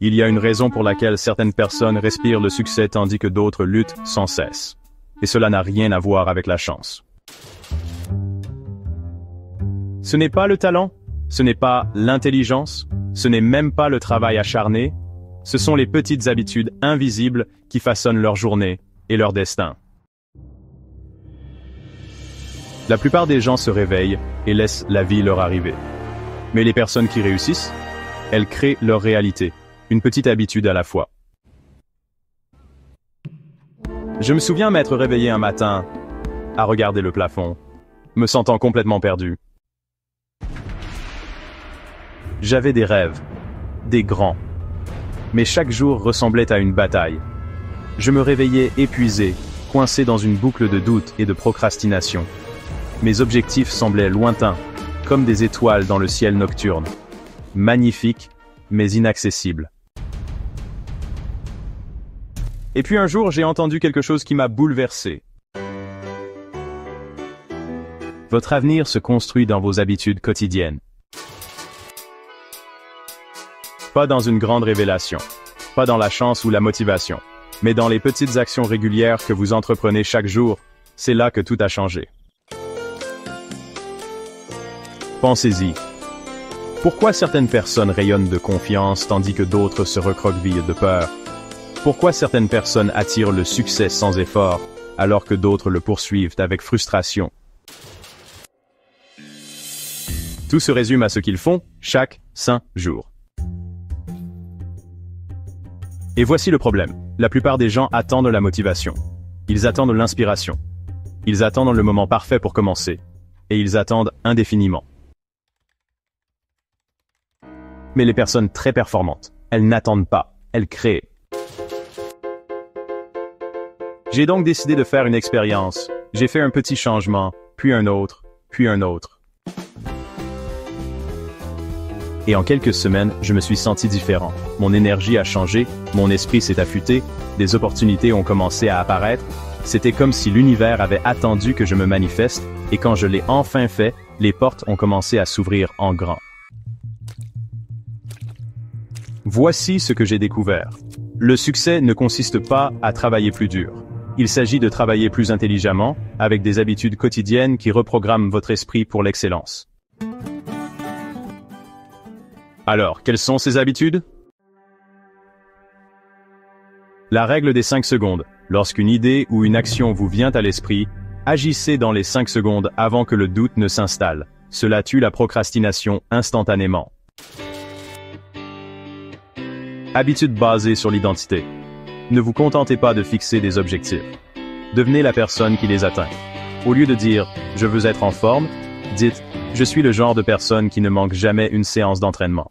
Il y a une raison pour laquelle certaines personnes respirent le succès tandis que d'autres luttent sans cesse. Et cela n'a rien à voir avec la chance. Ce n'est pas le talent, ce n'est pas l'intelligence, ce n'est même pas le travail acharné, ce sont les petites habitudes invisibles qui façonnent leur journée et leur destin. La plupart des gens se réveillent et laissent la vie leur arriver. Mais les personnes qui réussissent, elles créent leur réalité, une petite habitude à la fois. Je me souviens m'être réveillé un matin, à regarder le plafond, me sentant complètement perdu. J'avais des rêves, des grands, mais chaque jour ressemblait à une bataille. Je me réveillais épuisé, coincé dans une boucle de doute et de procrastination. Mes objectifs semblaient lointains, comme des étoiles dans le ciel nocturne. Magnifiques, mais inaccessibles. Et puis un jour, j'ai entendu quelque chose qui m'a bouleversé. Votre avenir se construit dans vos habitudes quotidiennes. Pas dans une grande révélation, pas dans la chance ou la motivation, mais dans les petites actions régulières que vous entreprenez chaque jour, c'est là que tout a changé. Pensez-y. Pourquoi certaines personnes rayonnent de confiance tandis que d'autres se recroquevillent de peur? Pourquoi certaines personnes attirent le succès sans effort, alors que d'autres le poursuivent avec frustration? Tout se résume à ce qu'ils font chaque saint jour. Et voici le problème. La plupart des gens attendent la motivation. Ils attendent l'inspiration. Ils attendent le moment parfait pour commencer. Et ils attendent indéfiniment. Mais les personnes très performantes, elles n'attendent pas, elles créent. J'ai donc décidé de faire une expérience. J'ai fait un petit changement, puis un autre, puis un autre. Et en quelques semaines, je me suis senti différent. Mon énergie a changé, mon esprit s'est affûté, des opportunités ont commencé à apparaître. C'était comme si l'univers avait attendu que je me manifeste, et quand je l'ai enfin fait, les portes ont commencé à s'ouvrir en grand. Voici ce que j'ai découvert. Le succès ne consiste pas à travailler plus dur. Il s'agit de travailler plus intelligemment, avec des habitudes quotidiennes qui reprogramment votre esprit pour l'excellence. Alors, quelles sont ces habitudes? La règle des 5 secondes. Lorsqu'une idée ou une action vous vient à l'esprit, agissez dans les 5 secondes avant que le doute ne s'installe. Cela tue la procrastination instantanément. Habitude basée sur l'identité. Ne vous contentez pas de fixer des objectifs. Devenez la personne qui les atteint. Au lieu de dire « je veux être en forme », dites « je suis le genre de personne qui ne manque jamais une séance d'entraînement ».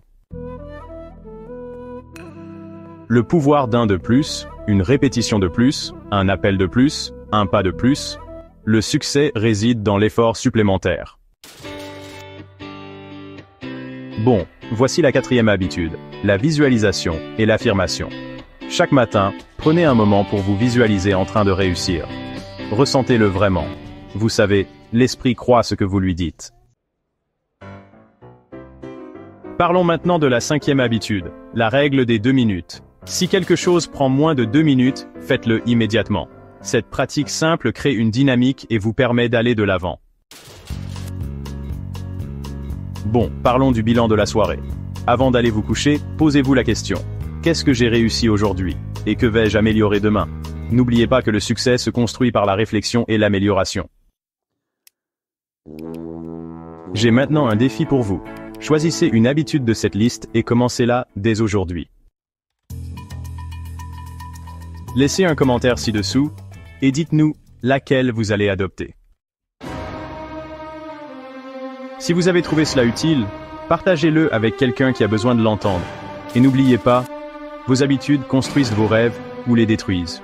Le pouvoir d'un de plus, une répétition de plus, un appel de plus, un pas de plus, le succès réside dans l'effort supplémentaire. Bon, voici la 4e habitude, la visualisation et l'affirmation. Chaque matin, prenez un moment pour vous visualiser en train de réussir. Ressentez-le vraiment. Vous savez, l'esprit croit ce que vous lui dites. Parlons maintenant de la 5e habitude, la règle des 2 minutes. Si quelque chose prend moins de 2 minutes, faites-le immédiatement. Cette pratique simple crée une dynamique et vous permet d'aller de l'avant. Bon, parlons du bilan de la soirée. Avant d'aller vous coucher, posez-vous la question. Qu'est-ce que j'ai réussi aujourd'hui? Et que vais-je améliorer demain? N'oubliez pas que le succès se construit par la réflexion et l'amélioration. J'ai maintenant un défi pour vous. Choisissez une habitude de cette liste et commencez-la dès aujourd'hui. Laissez un commentaire ci-dessous et dites-nous laquelle vous allez adopter. Si vous avez trouvé cela utile, partagez-le avec quelqu'un qui a besoin de l'entendre. Et n'oubliez pas, vos habitudes construisent vos rêves ou les détruisent.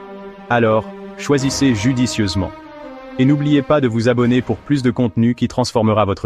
Alors, choisissez judicieusement. Et n'oubliez pas de vous abonner pour plus de contenu qui transformera votre vie.